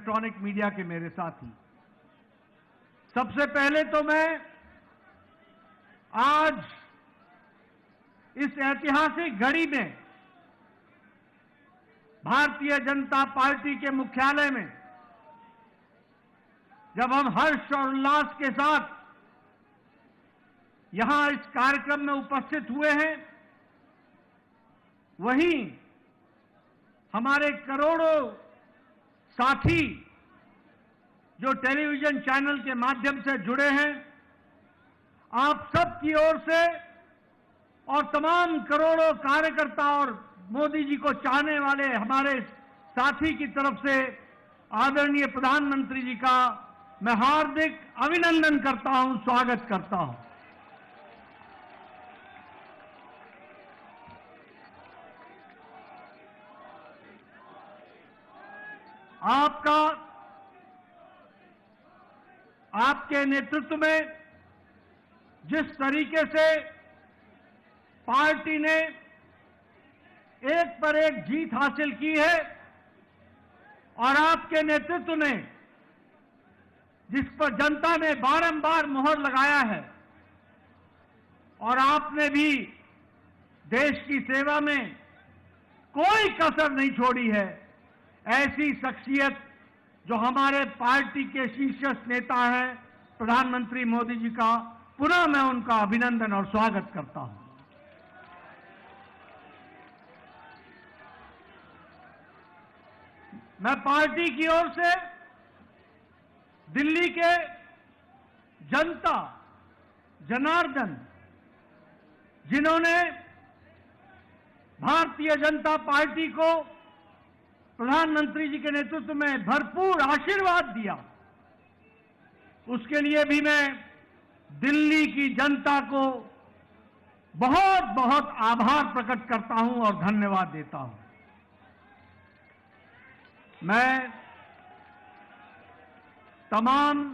Electronic media के मेरे साथी, सबसे पहले तो मैं आज इस ऐतिहासिक घड़ी में भारतीय जनता पार्टी के मुख्यालय में जब हम हर्ष और उल्लास के साथ यहां इस कार्यक्रम में उपस्थित हुए हैं, वहीं हमारे करोड़ों साथी जो टेलीविजन चैनल के माध्यम से जुड़े हैं, आप सब की ओर से और तमाम करोड़ों कार्यकर्ता और मोदी जी को चाहने वाले हमारे साथी की तरफ से आदरणीय प्रधानमंत्री जी का मैं हार्दिक अभिनंदन करता हूं, स्वागत करता हूं। आपके नेतृत्व में जिस तरीके से पार्टी ने एक पर एक जीत हासिल की है और आपके नेतृत्व ने जिस पर जनता ने बारंबार मोहर लगाया है और आपने भी देश की सेवा में कोई कसर नहीं छोड़ी है, ऐसी शख्सियत जो हमारे पार्टी के शीर्ष नेता हैं प्रधानमंत्री मोदी जी का, पुनः मैं उनका अभिनंदन और स्वागत करता हूं। मैं पार्टी की ओर से दिल्ली के जनता जनार्दन, जिन्होंने भारतीय जनता पार्टी को प्रधानमंत्री जी के नेतृत्व में भरपूर आशीर्वाद दिया, उसके लिए भी मैं दिल्ली की जनता को बहुत बहुत आभार प्रकट करता हूं और धन्यवाद देता हूं। मैं तमाम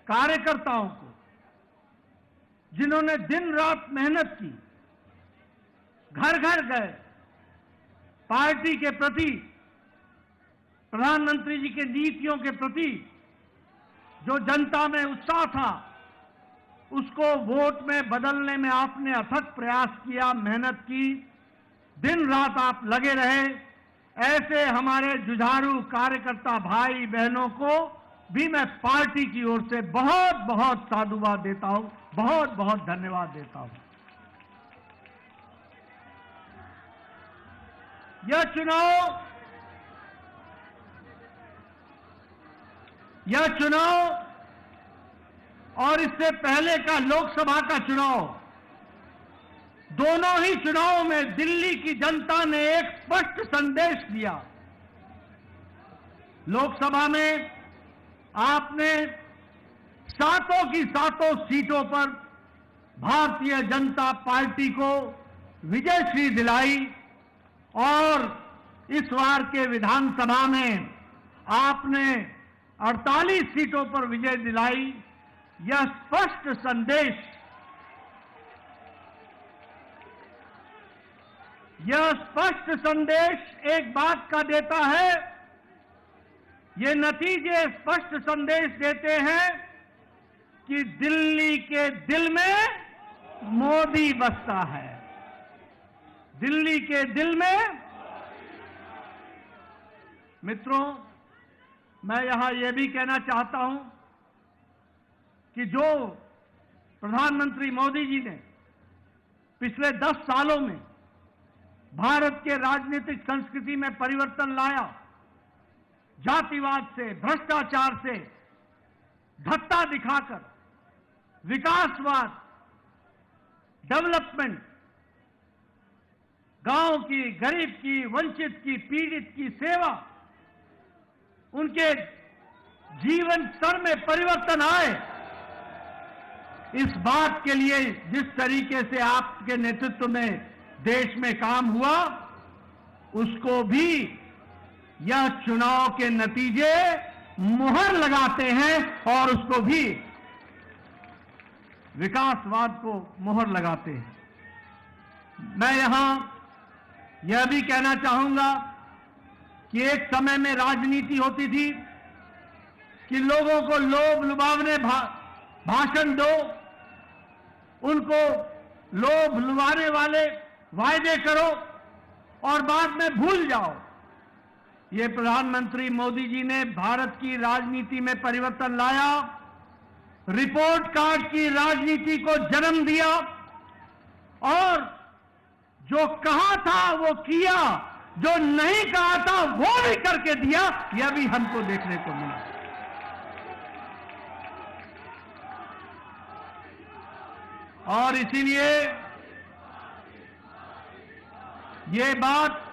कार्यकर्ताओं को, जिन्होंने दिन रात मेहनत की, घर घर गए, पार्टी के प्रति, प्रधानमंत्री जी के नीतियों के प्रति जो जनता में उत्साह था, उसको वोट में बदलने में आपने अथक प्रयास किया, मेहनत की, दिन रात आप लगे रहे। ऐसे हमारे जुझारू कार्यकर्ता भाई बहनों को भी मैं पार्टी की ओर से बहुत बहुत साधुवाद देता हूं, बहुत बहुत धन्यवाद देता हूं। यह चुनाव और इससे पहले का लोकसभा का चुनाव, दोनों ही चुनावों में दिल्ली की जनता ने एक स्पष्ट संदेश दिया। लोकसभा में आपने सातों की सातों सीटों पर भारतीय जनता पार्टी को विजयश्री दिलाई और इस बार के विधानसभा में आपने 48 सीटों पर विजय दिलाई। यह स्पष्ट संदेश एक बात का देता है, ये नतीजे स्पष्ट संदेश देते हैं कि दिल्ली के दिल में मोदी बसता है। दिल्ली के दिल में, मित्रों, मैं यहां यह भी कहना चाहता हूं कि जो प्रधानमंत्री मोदी जी ने पिछले 10 सालों में भारत के राजनीतिक संस्कृति में परिवर्तन लाया, जातिवाद से, भ्रष्टाचार से धत्ता दिखाकर विकासवाद, डेवलपमेंट, गांव की, गरीब की, वंचित की, पीड़ित की सेवा, उनके जीवन स्तर में परिवर्तन आए, इस बात के लिए जिस तरीके से आपके नेतृत्व में देश में काम हुआ, उसको भी यह चुनाव के नतीजे मुहर लगाते हैं और उसको भी विकासवाद को मुहर लगाते हैं। मैं यहां यह भी कहना चाहूंगा कि एक समय में राजनीति होती थी कि लोगों को लोभ लुभावने भाषण दो, उनको लोभ लुभाने वाले वायदे करो और बाद में भूल जाओ। ये प्रधानमंत्री मोदी जी ने भारत की राजनीति में परिवर्तन लाया, रिपोर्ट कार्ड की राजनीति को जन्म दिया और जो कहा था वो किया, जो नहीं कहा था वो भी करके दिया। यह भी हमको देखने को मिला। और इसीलिए ये बात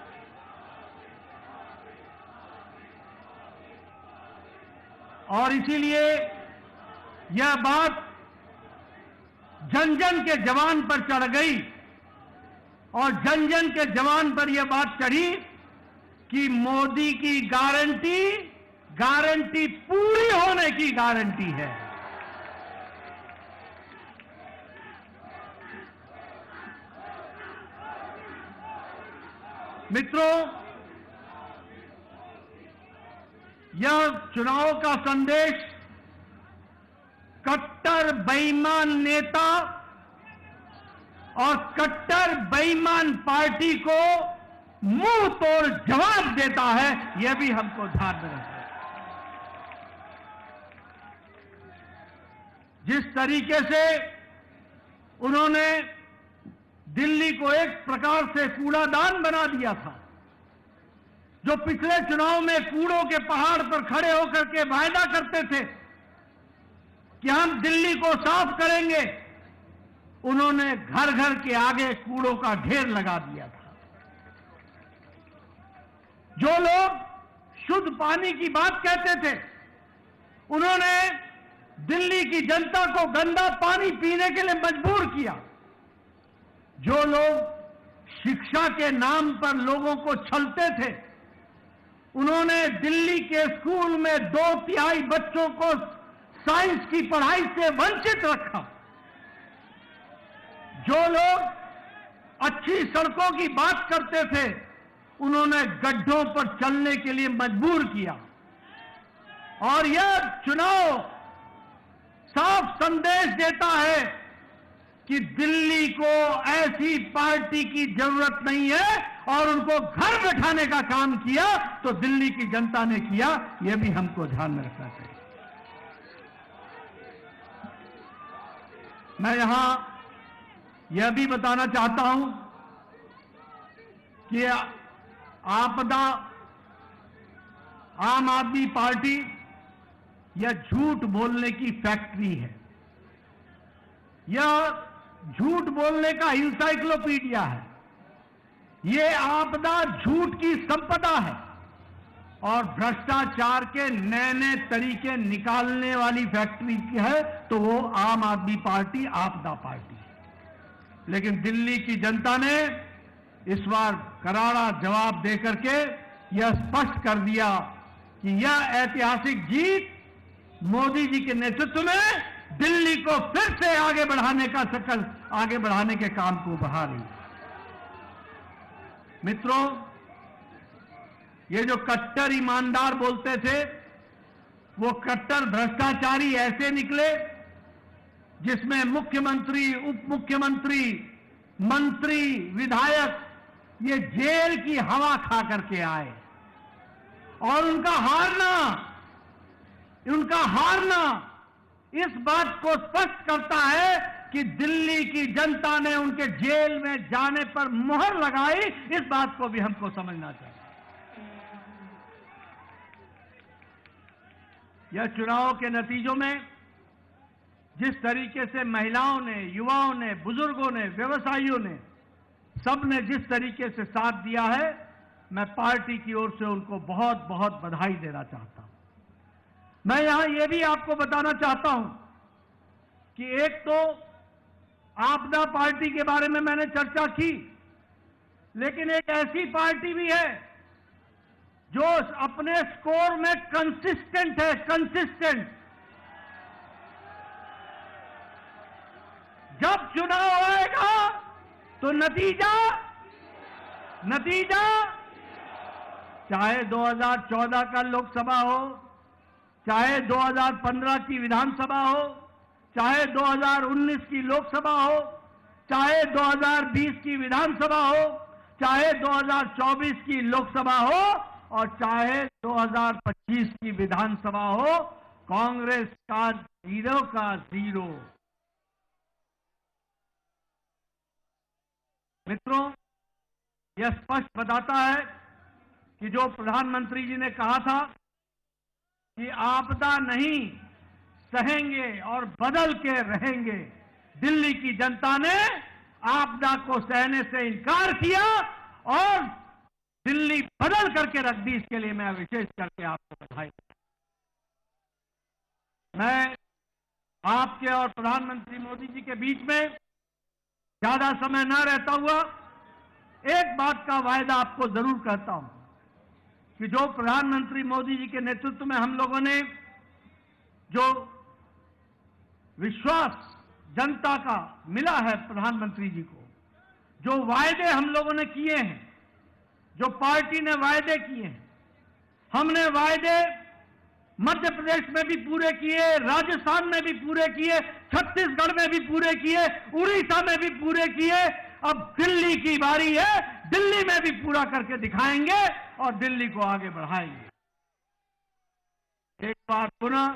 यह बात जन जन के जवान पर चढ़ गई और जन जन के जवान पर यह बात चढ़ी कि मोदी की गारंटी पूरी होने की गारंटी है। मित्रों, यह चुनाव का संदेश कट्टर बेईमान नेता और कट्टर बेईमान पार्टी को मुंह तोड़ जवाब देता है। यह भी हमको ध्यान में रखना है। जिस तरीके से उन्होंने दिल्ली को एक प्रकार से कूड़ादान बना दिया था, जो पिछले चुनाव में कूड़ों के पहाड़ पर खड़े होकर के वायदा करते थे कि हम दिल्ली को साफ करेंगे, उन्होंने घर घर के आगे कूड़ों का ढेर लगा दिया था। जो लोग शुद्ध पानी की बात कहते थे, उन्होंने दिल्ली की जनता को गंदा पानी पीने के लिए मजबूर किया। जो लोग शिक्षा के नाम पर लोगों को छलते थे, उन्होंने दिल्ली के स्कूल में 2/3 बच्चों को साइंस की पढ़ाई से वंचित रखा। जो लोग अच्छी सड़कों की बात करते थे, उन्होंने गड्ढों पर चलने के लिए मजबूर किया। और यह चुनाव साफ संदेश देता है कि दिल्ली को ऐसी पार्टी की जरूरत नहीं है और उनको घर बैठाने का काम किया तो दिल्ली की जनता ने किया। यह भी हमको ध्यान में रखना चाहिए। मैं यहां यह भी बताना चाहता हूं कि आपदा आम आदमी पार्टी यह झूठ बोलने की फैक्ट्री है। यह झूठ बोलने का इंसाइक्लोपीडिया है। यह आपदा झूठ की संपदा है और भ्रष्टाचार के नए नए तरीके निकालने वाली फैक्ट्री की है, तो वो आम आदमी पार्टी आपदा पार्टी है। लेकिन दिल्ली की जनता ने इस बार करारा जवाब देकर के यह स्पष्ट कर दिया कि यह ऐतिहासिक जीत मोदी जी के नेतृत्व में दिल्ली को फिर से आगे बढ़ाने के काम को बढ़ा रही। मित्रों, ये जो कट्टर ईमानदार बोलते थे, वो कट्टर भ्रष्टाचारी ऐसे निकले जिसमें मुख्यमंत्री, उप मुख्यमंत्री, मंत्री, विधायक ये जेल की हवा खा करके आए। और उनका हारना इस बात को स्पष्ट करता है कि दिल्ली की जनता ने उनके जेल में जाने पर मुहर लगाई। इस बात को भी हमको समझना चाहिए। यह चुनाव के नतीजों में जिस तरीके से महिलाओं ने, युवाओं ने, बुजुर्गों ने, व्यवसायियों ने, सबने जिस तरीके से साथ दिया है, मैं पार्टी की ओर से उनको बहुत बहुत बधाई देना चाहता हूं। मैं यहां यह भी आपको बताना चाहता हूं कि एक तो आपदा पार्टी के बारे में मैंने चर्चा की, लेकिन एक ऐसी पार्टी भी है जो अपने स्कोर में कंसिस्टेंट है। कंसिस्टेंट। जब चुनाव आएगा तो नतीजा चाहे 2014 का लोकसभा हो, चाहे 2015 की विधानसभा हो, चाहे 2019 की लोकसभा हो, चाहे 2020 की विधानसभा हो, चाहे 2024 की लोकसभा हो और चाहे 2025 की विधानसभा हो, कांग्रेस का 0 का 0। मित्रों, यह स्पष्ट बताता है कि जो प्रधानमंत्री जी ने कहा था कि आपदा नहीं सहेंगे और बदल के रहेंगे, दिल्ली की जनता ने आपदा को सहने से इनकार किया और दिल्ली बदल करके रख दी। इसके लिए मैं विशेष करके आपको बधाई देता हूं। मैं आपके और प्रधानमंत्री मोदी जी के बीच में ज्यादा समय न रहता हुआ एक बात का वायदा आपको जरूर कहता हूं कि जो प्रधानमंत्री मोदी जी के नेतृत्व में हम लोगों ने जो विश्वास जनता का मिला है प्रधानमंत्री जी को, जो वायदे हम लोगों ने किए हैं, जो पार्टी ने वायदे किए हैं, हमने वायदे मध्य प्रदेश में भी पूरे किए, राजस्थान में भी पूरे किए, छत्तीसगढ़ में भी पूरे किए, उड़ीसा में भी पूरे किए। अब दिल्ली की बारी है, दिल्ली में भी पूरा करके दिखाएंगे और दिल्ली को आगे बढ़ाएंगे। एक बार पुनः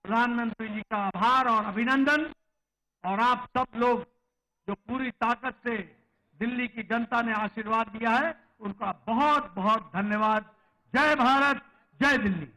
प्रधानमंत्री जी का आभार और अभिनंदन, और आप सब लोग जो पूरी ताकत से दिल्ली की जनता ने आशीर्वाद दिया है, उनका बहुत बहुत धन्यवाद। जय भारत, जय दिल्ली।